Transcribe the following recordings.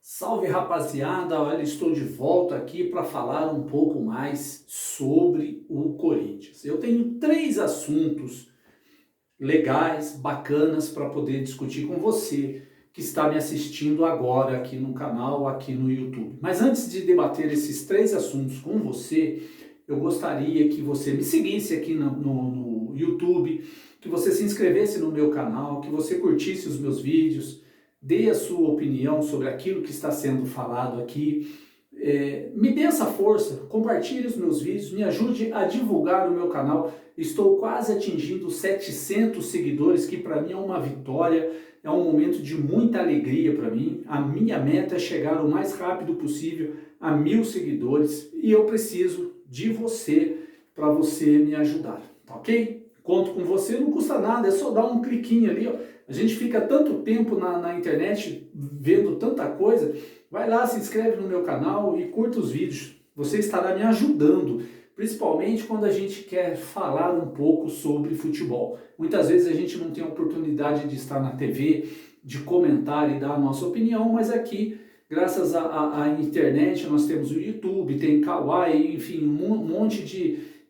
Salve rapaziada, olha, estou de volta aqui para falar um pouco mais sobre o Corinthians. Eu tenho três assuntos legais, bacanas para poder discutir com você que está me assistindo agora aqui no canal, aqui no YouTube. Mas antes de debater esses três assuntos com você, eu gostaria que você me seguisse aqui no YouTube, que você se inscrevesse no meu canal, que você curtisse os meus vídeos, dê a sua opinião sobre aquilo que está sendo falado aqui. Me dê essa força, compartilhe os meus vídeos, me ajude a divulgar o meu canal. Estou quase atingindo 700 seguidores, que para mim é uma vitória, é um momento de muita alegria para mim. A minha meta é chegar o mais rápido possível a 1000 seguidores e eu preciso de você para você me ajudar, tá ok? Conto com você, não custa nada, é só dar um cliquinho ali, ó. A gente fica tanto tempo na internet vendo tanta coisa. Vai lá, se inscreve no meu canal e curta os vídeos. Você estará me ajudando, principalmente quando a gente quer falar um pouco sobre futebol. Muitas vezes a gente não tem a oportunidade de estar na TV, de comentar e dar a nossa opinião, mas aqui, graças à internet, nós temos o YouTube, tem Kawaii, enfim, um monte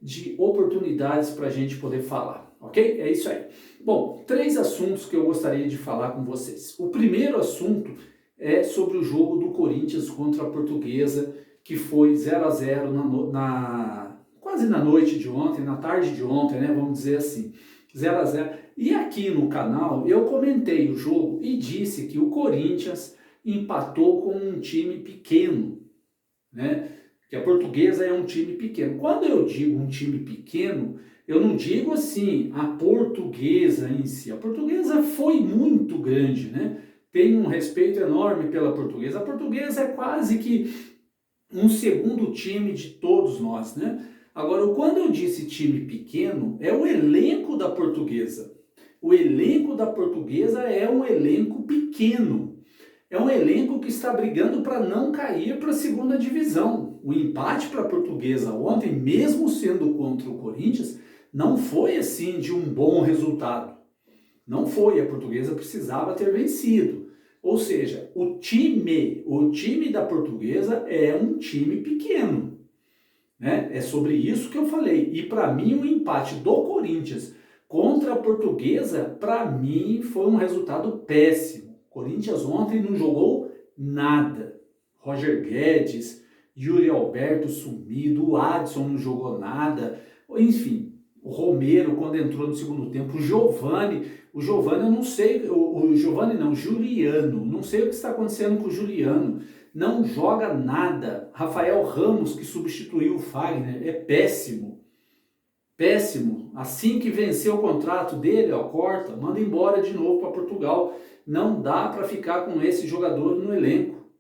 de oportunidades para a gente poder falar, ok? É isso aí. Bom, três assuntos que eu gostaria de falar com vocês. O primeiro assunto é sobre o jogo do Corinthians contra a Portuguesa, que foi 0-0 quase na noite de ontem, na tarde de ontem, né? Vamos dizer assim, 0-0. E aqui no canal eu comentei o jogo e disse que o Corinthians empatou com um time pequeno, né? Que a Portuguesa é um time pequeno. Quando eu digo um time pequeno, eu não digo assim a Portuguesa em si. A Portuguesa foi muito grande, né? Tem um respeito enorme pela Portuguesa. A Portuguesa é quase que um segundo time de todos nós, né? Agora, quando eu disse time pequeno, é o elenco da Portuguesa. O elenco da Portuguesa é um elenco pequeno. É um elenco que está brigando para não cair para a segunda divisão. O empate para a Portuguesa ontem, mesmo sendo contra o Corinthians, não foi assim de um bom resultado. Não foi, a Portuguesa precisava ter vencido. Ou seja, o time da Portuguesa é um time pequeno, né? É sobre isso que eu falei. E para mim o empate do Corinthians contra a Portuguesa, para mim foi um resultado péssimo. O Corinthians ontem não jogou nada. Roger Guedes, Yuri Alberto sumido, o Adson não jogou nada. Enfim, o Romero quando entrou no segundo tempo, o Giovani eu não sei, o Giovani não, o Juliano, não sei o que está acontecendo com o Juliano, não joga nada. Rafael Ramos, que substituiu o Fagner, é péssimo, péssimo. Assim que venceu o contrato dele, ó, corta, manda embora de novo para Portugal. Não dá para ficar com esse jogador no elenco,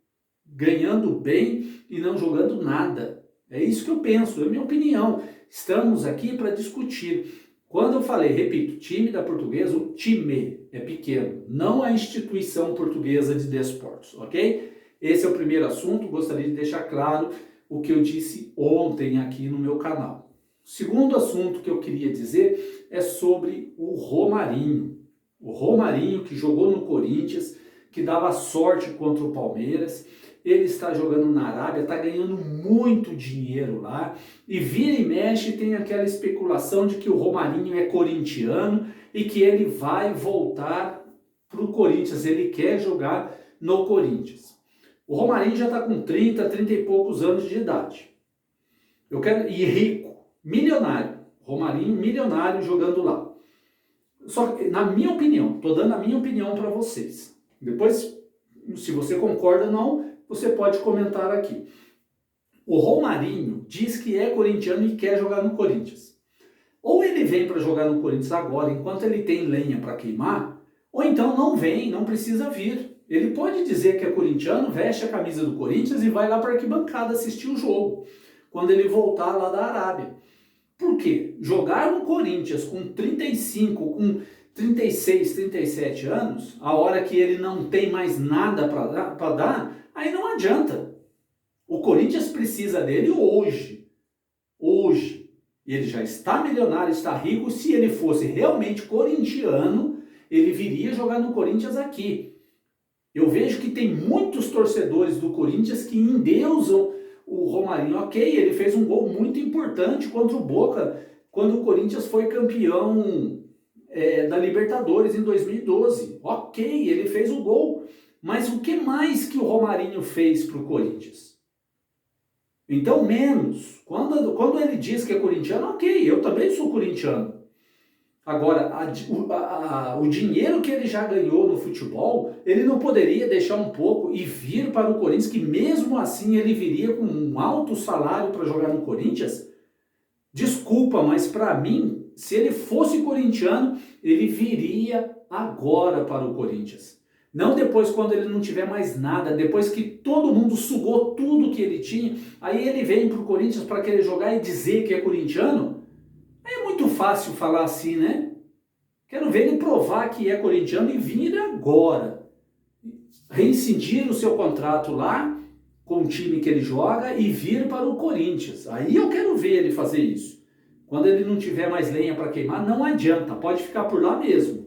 ganhando bem e não jogando nada. É isso que eu penso, é a minha opinião. Estamos aqui para discutir. Quando eu falei, repito, time da Portuguesa, o time é pequeno, não a instituição portuguesa de desportos, ok? Esse é o primeiro assunto, gostaria de deixar claro o que eu disse ontem aqui no meu canal. O segundo assunto que eu queria dizer é sobre o Romarinho. O Romarinho que jogou no Corinthians, que dava sorte contra o Palmeiras. Ele está jogando na Arábia, está ganhando muito dinheiro lá, e vira e mexe tem aquela especulação de que o Romarinho é corintiano e que ele vai voltar para o Corinthians, ele quer jogar no Corinthians. O Romarinho já está com 30 e poucos anos de idade. E rico, milionário. Romarinho milionário jogando lá. Só que, na minha opinião, estou dando a minha opinião para vocês. Depois, se você concorda ou não, você pode comentar aqui. O Romarinho diz que é corintiano e quer jogar no Corinthians. Ou ele vem para jogar no Corinthians agora, enquanto ele tem lenha para queimar, ou então não vem, não precisa vir. Ele pode dizer que é corintiano, veste a camisa do Corinthians e vai lá para a arquibancada assistir o jogo, quando ele voltar lá da Arábia. Por quê? Jogar no Corinthians com 35, com 36, 37 anos, a hora que ele não tem mais nada para dar, aí não adianta. O Corinthians precisa dele hoje. Hoje. Ele já está milionário, está rico. Se ele fosse realmente corintiano, ele viria jogar no Corinthians aqui. Eu vejo que tem muitos torcedores do Corinthians que endeusam o Romarinho. Ok, ele fez um gol muito importante contra o Boca, quando o Corinthians foi campeão da Libertadores em 2012. Ok, ele fez o gol. Mas o que mais que o Romarinho fez para o Corinthians? Então, menos. Quando ele diz que é corintiano, ok, eu também sou corintiano. Agora, o dinheiro que ele já ganhou no futebol, ele não poderia deixar um pouco e vir para o Corinthians, que mesmo assim ele viria com um alto salário para jogar no Corinthians? Desculpa, mas para mim, se ele fosse corintiano, ele viria agora para o Corinthians. Não depois quando ele não tiver mais nada, depois que todo mundo sugou tudo que ele tinha, aí ele vem para o Corinthians para querer jogar e dizer que é corintiano? É muito fácil falar assim, né? Quero ver ele provar que é corintiano e vir agora. Reincidir o seu contrato lá com o time que ele joga e vir para o Corinthians. Aí eu quero ver ele fazer isso. Quando ele não tiver mais lenha para queimar, não adianta, pode ficar por lá mesmo.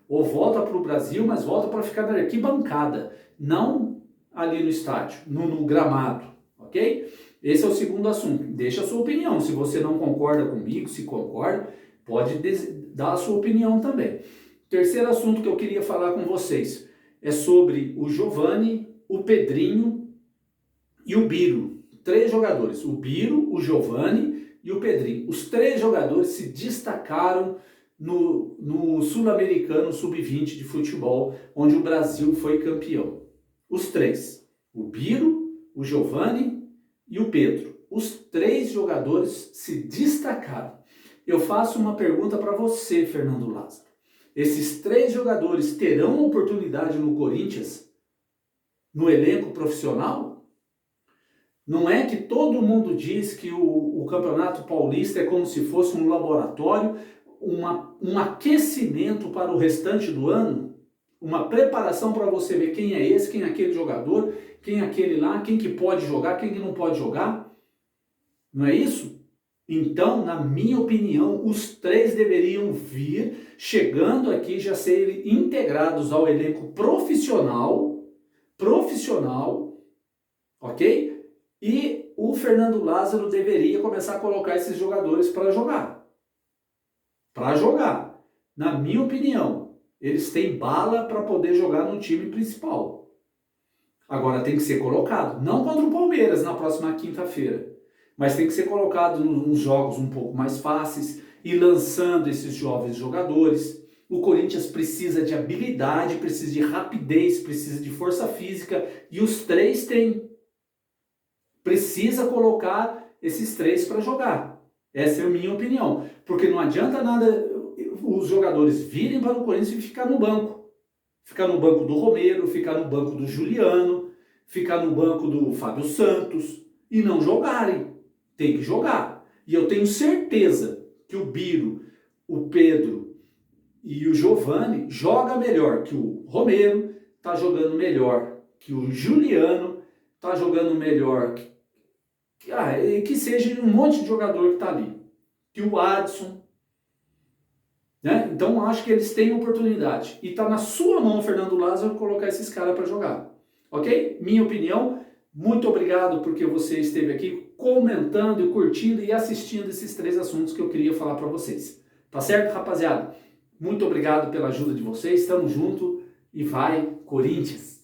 Ou volta para o Brasil, mas volta para ficar na arquibancada, não ali no estádio, no gramado, ok? Esse é o segundo assunto. Deixa a sua opinião. Se você não concorda comigo, se concorda, pode dar a sua opinião também. Terceiro assunto que eu queria falar com vocês é sobre o Giovani, o Pedrinho e o Biro. 3 jogadores, o Biro, o Giovani e o Pedrinho. Os 3 jogadores se destacaram no Sul-Americano Sub-20 de futebol, onde o Brasil foi campeão. Os 3, o Biro, o Giovani e o Pedro. Os 3 jogadores se destacaram. Eu faço uma pergunta para você, Fernando Lázaro. Esses 3 jogadores terão oportunidade no Corinthians, no elenco profissional? Não é que todo mundo diz que o Campeonato Paulista é como se fosse um laboratório, um aquecimento para o restante do ano? Uma preparação para você ver quem é esse, quem é aquele jogador, quem é aquele lá, quem que pode jogar, quem que não pode jogar? Não é isso? Então, na minha opinião, os 3 deveriam vir, chegando aqui, já serem integrados ao elenco profissional, ok? E o Fernando Lázaro deveria começar a colocar esses jogadores para jogar. Na minha opinião, eles têm bala para poder jogar no time principal. Agora tem que ser colocado, não contra o Palmeiras na próxima quinta-feira, mas tem que ser colocado nos jogos um pouco mais fáceis e lançando esses jovens jogadores. O Corinthians precisa de habilidade, precisa de rapidez, precisa de força física e os 3 têm. Precisa colocar esses 3 para jogar. Essa é a minha opinião, porque não adianta nada os jogadores virem para o Corinthians e ficar no banco. Ficar no banco do Romero, ficar no banco do Juliano, ficar no banco do Fábio Santos e não jogarem. Tem que jogar. E eu tenho certeza que o Biro, o Pedro e o Giovani jogam melhor que o Romero, está jogando melhor que o Juliano, está jogando melhor que seja um monte de jogador que está ali. Que o Adson. Né? Então acho que eles têm oportunidade. E está na sua mão, Fernando Lázaro, colocar esses caras para jogar. Ok? Minha opinião. Muito obrigado porque você esteve aqui comentando e curtindo e assistindo esses 3 assuntos que eu queria falar para vocês. Tá certo, rapaziada? Muito obrigado pela ajuda de vocês. Tamo junto e vai, Corinthians!